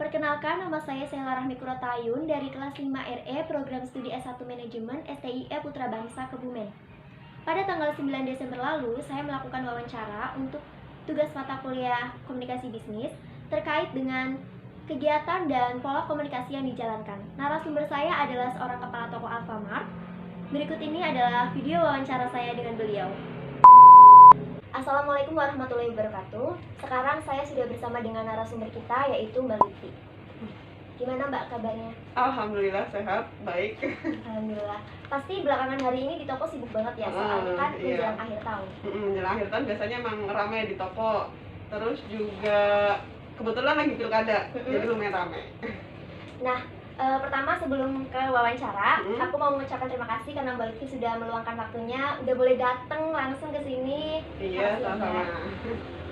Perkenalkan, nama saya Sela Rahmi Kurotayun dari kelas 5 RE Program Studi S1 Manajemen STIE Putra Bangsa Kebumen. Pada tanggal 9 Desember lalu, saya melakukan wawancara untuk tugas mata kuliah Komunikasi Bisnis terkait dengan kegiatan dan pola komunikasi yang dijalankan. Narasumber saya adalah seorang kepala toko Alfamart. Berikut ini adalah video wawancara saya dengan beliau. Assalamualaikum warahmatullahi wabarakatuh. Sekarang saya sudah bersama dengan narasumber kita, yaitu Mbak Lutfi. Gimana Mbak kabarnya? Alhamdulillah sehat, baik. Alhamdulillah. Pasti belakangan hari ini di toko sibuk banget ya, soalnya kan menjelang akhir tahun. Menjelang akhir tahun biasanya emang ramai di toko. Terus juga kebetulan lagi pilkada, jadi lumayan ramai. Nah, pertama sebelum ke wawancara, aku mau mengucapkan terima kasih karena Mbak Lutfi sudah meluangkan waktunya, udah boleh datang langsung ke sini. Iya, sama-sama.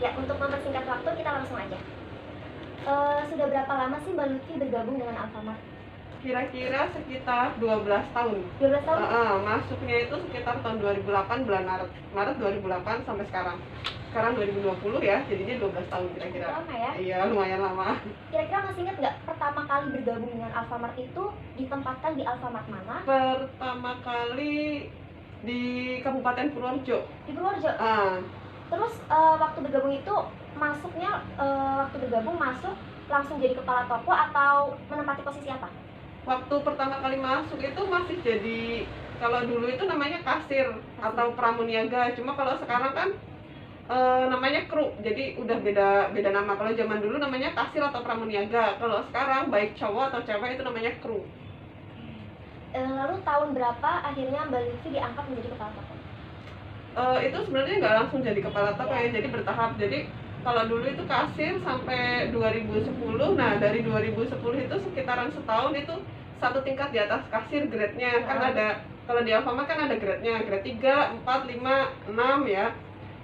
Ya, untuk mempersingkat waktu kita langsung aja. Sudah berapa lama sih Mbak Lutfi bergabung dengan Alfamart? Kira-kira sekitar 12 tahun. 12 tahun? Masuknya itu sekitar tahun 2008, bulan Maret 2008 sampai sekarang. Sekarang 2020 ya, jadinya 12 tahun kira-kira. Lama ya? Iya, lumayan lama. Kira-kira masih ingat nggak pertama kali bergabung dengan Alfamart itu ditempatkan di Alfamart mana? Pertama kali di Kabupaten Purworejo. Di Purworejo? Terus waktu bergabung itu masuknya, masuk langsung jadi kepala toko atau menempati posisi apa? Waktu pertama kali masuk itu masih jadi, kalau dulu itu namanya kasir atau pramuniaga, cuma kalau sekarang kan namanya kru, jadi udah beda nama. Kalau zaman dulu namanya kasir atau pramuniaga, kalau sekarang baik cowok atau cewek itu namanya kru. Lalu tahun berapa akhirnya Mbak Lutfi diangkat menjadi kepala toko? Itu sebenarnya nggak langsung jadi kepala toko ya, jadi bertahap. Jadi kalau dulu itu kasir sampai 2010, nah dari 2010 itu sekitaran setahun itu satu tingkat di atas kasir grade-nya. Kan ada, kalau di Alfamart kan ada grade-nya, grade 3, 4, 5, 6 ya.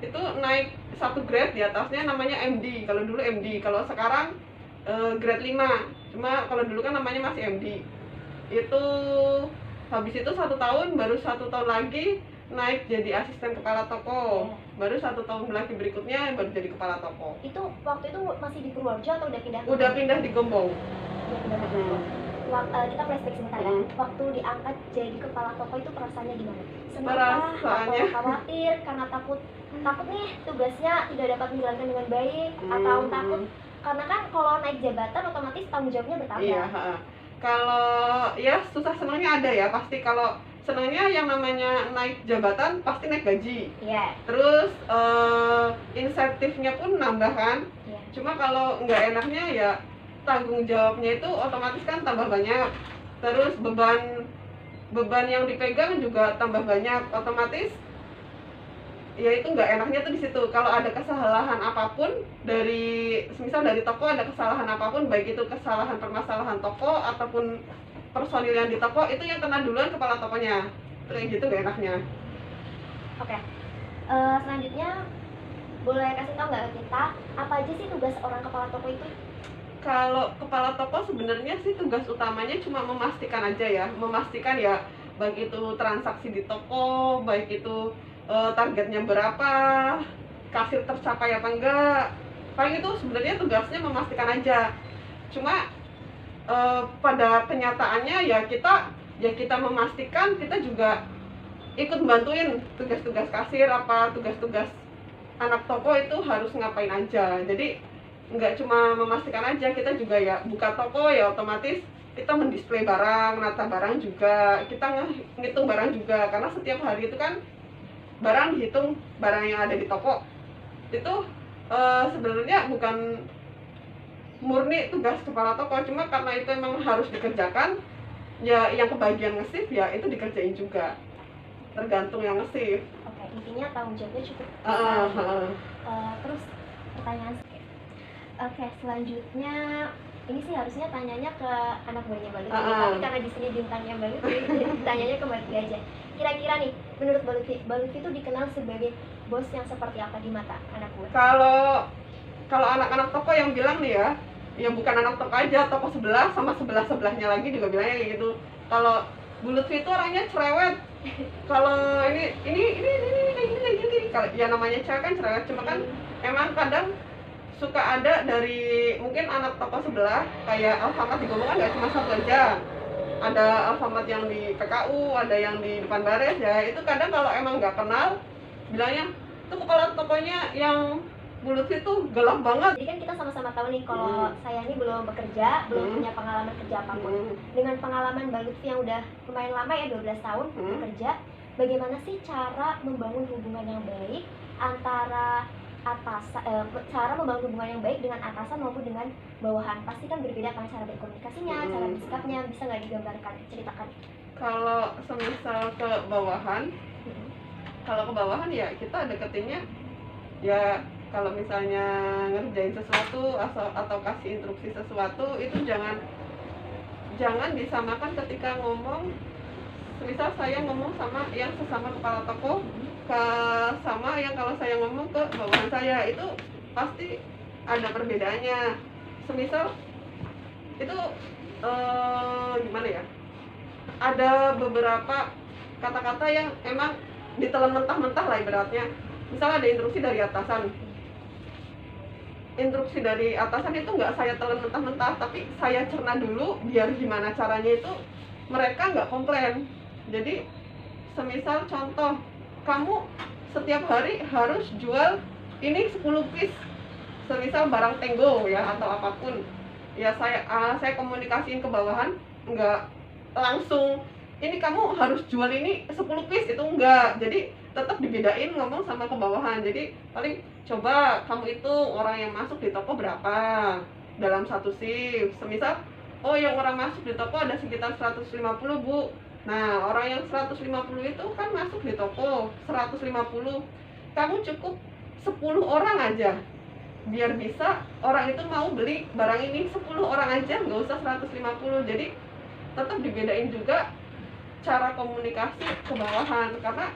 Itu naik satu grade di atasnya namanya MD. Kalau dulu MD, kalau sekarang grade 5. Cuma kalau dulu kan namanya masih MD. Itu habis itu satu tahun, baru satu tahun lagi naik jadi asisten kepala toko. Baru satu tahun lagi berikutnya baru jadi kepala toko. Itu waktu itu masih di Purworejo atau udah pindah? Udah pindah di Gombong. Kita flashback sebentar ya. Waktu diangkat jadi kepala toko itu perasaannya gimana? Senang Perasaannya atau khawatir karena takut nih tugasnya tidak dapat dijalankan dengan baik, atau takut karena kan kalau naik jabatan otomatis tanggung jawabnya bertambah? Iya, kalau ya susah senangnya ada ya pasti. Kalau senangnya yang namanya naik jabatan pasti naik gaji. Terus insentifnya pun nambah kan. Cuma kalau nggak enaknya ya tanggung jawabnya itu otomatis kan tambah banyak. Terus beban yang dipegang juga tambah banyak, otomatis ya itu nggak enaknya tuh di situ. Kalau ada kesalahan apapun misal dari toko ada kesalahan apapun, baik itu kesalahan permasalahan toko ataupun personil yang di toko, itu yang kena duluan kepala tokonya. Kayak gitu gak enaknya. Oke. Selanjutnya boleh kasih tahu nggak ke kita apa aja sih tugas orang kepala toko itu? Kalau kepala toko sebenarnya sih tugas utamanya cuma memastikan aja ya, memastikan ya baik itu transaksi di toko, baik itu targetnya berapa, kasir tercapai apa enggak. Paling itu sebenarnya tugasnya memastikan aja. Cuma pada kenyataannya ya kita memastikan, kita juga ikut bantuin tugas-tugas kasir, apa tugas-tugas anak toko itu harus ngapain aja. Jadi nggak cuma memastikan aja, kita juga ya buka toko ya otomatis kita mendisplay barang, nata barang juga, kita ngitung barang juga, karena setiap hari itu kan barang dihitung, barang yang ada di toko itu sebenarnya bukan murni tugas kepala toko, cuma karena itu emang harus dikerjakan ya, yang kebagian nge-shift ya itu dikerjain juga, tergantung yang nge-shift. Oke, intinya tanggung jawabnya cukup besar. Terus pertanyaan selanjutnya, ini sih harusnya tanyanya ke anak buahnya Mbak Lutfi, tapi karena di sini bintangnya Mbak Lutfi, jadi tanyanya ke Mbak Lutfi aja. Kira-kira nih, menurut Mbak Lutfi itu dikenal sebagai bos yang seperti apa di mata anak buah? Kalau anak-anak toko yang bilang nih ya bukan anak toko aja, toko sebelah sama sebelahnya lagi juga bilangnya kayak gitu. Kalau Bu Lutfi itu orangnya cerewet. Kalau ini kayak gini. Kalau ya namanya cewek kan cerewet, cuma kan emang kadang suka ada dari mungkin anak toko sebelah, kayak Alfamart di Gombong kan nggak cuma satu aja. Ada Alfamart yang di PKU, ada yang di depan Bares ya. Itu kadang kalau emang nggak kenal, bilangnya itu kepala tokonya yang mulut itu gelap banget. Jadi kan kita sama-sama tahu nih kalau saya ini belum bekerja, belum punya pengalaman kerja apapun. Dengan pengalaman Mbak Lutfi yang udah lumayan lama ya, 12 tahun bekerja, bagaimana sih cara membangun hubungan yang baik antara cara membangun hubungan yang baik dengan atasan maupun dengan bawahan? Pasti kan berbeda kan cara berkomunikasinya, cara bersikapnya. Bisa nggak digambarkan, ceritakan? Kalau semisal ke bawahan, ya kita deketinnya ya, kalau misalnya ngerjain sesuatu atau kasih instruksi sesuatu, itu jangan disamakan ketika ngomong. Misal saya ngomong sama yang sesama kepala toko, sama yang kalau saya ngomong ke bawahan saya, itu pasti ada perbedaannya. Semisal itu gimana ya, ada beberapa kata-kata yang emang ditelan mentah-mentah lah ibaratnya. Misal ada instruksi dari atasan, itu nggak saya telan mentah-mentah, tapi saya cerna dulu biar gimana caranya itu mereka nggak komplain. Jadi semisal contoh, kamu setiap hari harus jual ini 10 piece, semisal barang Tenggo ya atau apapun ya, saya komunikasiin ke bawahan, nggak langsung ini kamu harus jual ini 10 piece, itu enggak. Jadi tetap dibedain ngomong sama ke bawahan. Jadi paling coba kamu itu orang yang masuk di toko berapa dalam satu shift. Semisal oh yang orang masuk di toko ada sekitar 150 Bu. Nah orang yang 150 itu kan masuk di toko 150, kamu cukup 10 orang aja biar bisa orang itu mau beli barang ini. 10 orang aja, nggak usah 150. Jadi tetap dibedain juga cara komunikasi ke bawahan, karena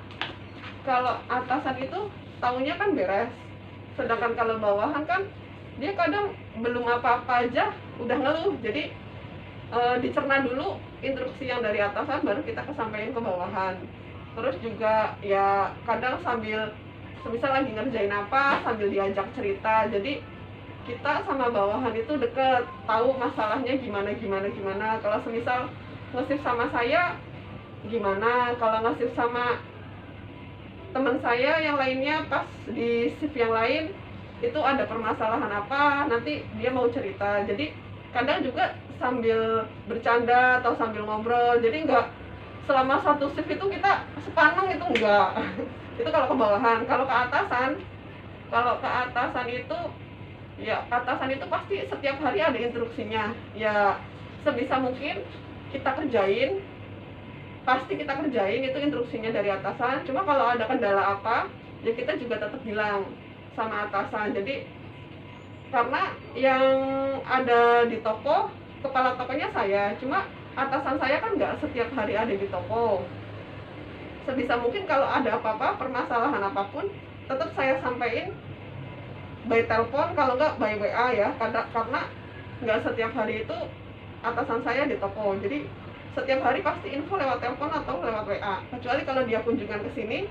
kalau atasan itu taunya kan beres, sedangkan kalau bawahan kan dia kadang belum apa-apa aja udah ngeluh. Jadi dicerna dulu instruksi yang dari atasan, baru kita kesampaikan ke bawahan. Terus juga ya kadang sambil semisal lagi ngerjain apa, sambil diajak cerita. Jadi kita sama bawahan itu deket, tahu masalahnya gimana. Kalau semisal nge-shift sama saya gimana, kalau nge-shift sama teman saya yang lainnya pas di shift yang lain itu ada permasalahan apa, nanti dia mau cerita. Jadi kadang juga sambil bercanda atau sambil ngobrol. Jadi enggak selama satu shift itu kita sepaneng, itu enggak. Itu kalau ke bawahan. Kalau ke atasan itu ya, atasan itu pasti setiap hari ada instruksinya ya, sebisa mungkin kita kerjain, pasti kita kerjain itu instruksinya dari atasan. Cuma kalau ada kendala apa ya kita juga tetap bilang sama atasan. Jadi karena yang ada di toko, kepala tokonya saya, cuma atasan saya kan nggak setiap hari ada di toko. Sebisa mungkin kalau ada apa-apa, permasalahan apapun, tetap saya sampaikan by telepon, kalau nggak by WA ya, karena nggak setiap hari itu atasan saya di toko. Jadi setiap hari pasti info lewat telepon atau lewat WA, kecuali kalau dia kunjungan ke sini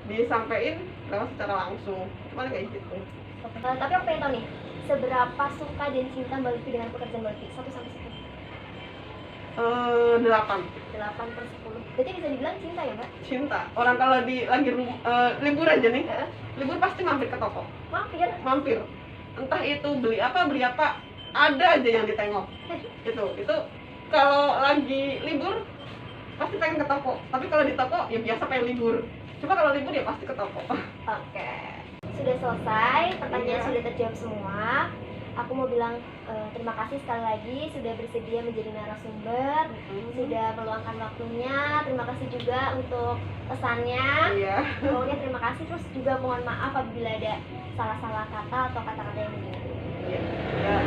disampaikan lewat secara langsung. Cuman kayak gitu. Tapi aku pengen tahu nih, seberapa suka dan cinta Mbak Lutfi dengan pekerjaan Mbak Lutfi? 1 sampai 10. 8. 8/10. Berarti bisa dibilang cinta ya Mbak? Cinta. Orang kalau lagi libur aja nih, libur pasti mampir ke toko. Mampir. Entah itu beli apa, ada aja yang ditengok. Itu kalau lagi libur pasti pengen ke toko. Tapi kalau di toko ya biasa pengen libur. Cuma kalau libur ya pasti ke toko. Oke. Sudah selesai, pertanyaan sudah terjawab semua. Aku mau bilang terima kasih sekali lagi sudah bersedia menjadi narasumber, sudah meluangkan waktunya. Terima kasih juga untuk pesannya. Iya. Pokoknya terima kasih. Terus juga mohon maaf apabila ada salah-salah kata atau kata-kata yang menyinggung. Iya. Ya,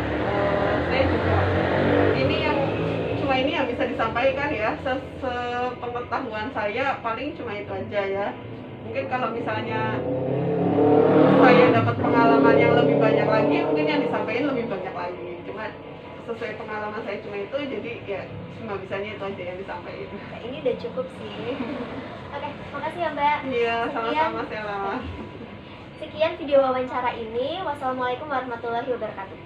saya juga ini yang bisa disampaikan ya. Sepengetahuan saya paling cuma itu aja ya. Mungkin kalau misalnya saya dapat pengalaman yang lebih banyak lagi, mungkin yang disampaikan lebih banyak lagi. Cuma sesuai pengalaman saya cuma itu, jadi ya cuma bisanya itu aja yang disampaikan. Nah, ini udah cukup sih. Oke, makasih ya Mbak. Iya, sama-sama Sela. Sekian video wawancara ini. Wassalamualaikum warahmatullahi wabarakatuh.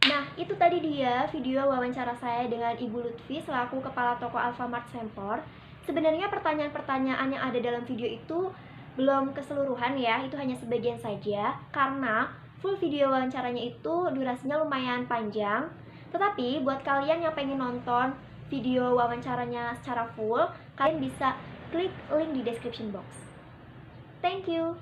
Nah, itu tadi dia video wawancara saya dengan Ibu Lutfi selaku Kepala Toko Alfamart Sempor. Sebenarnya pertanyaan-pertanyaan yang ada dalam video itu belum keseluruhan ya, itu hanya sebagian saja karena full video wawancaranya itu durasinya lumayan panjang. Tetapi buat kalian yang pengen nonton video wawancaranya secara full, kalian bisa klik link di description box. Thank you.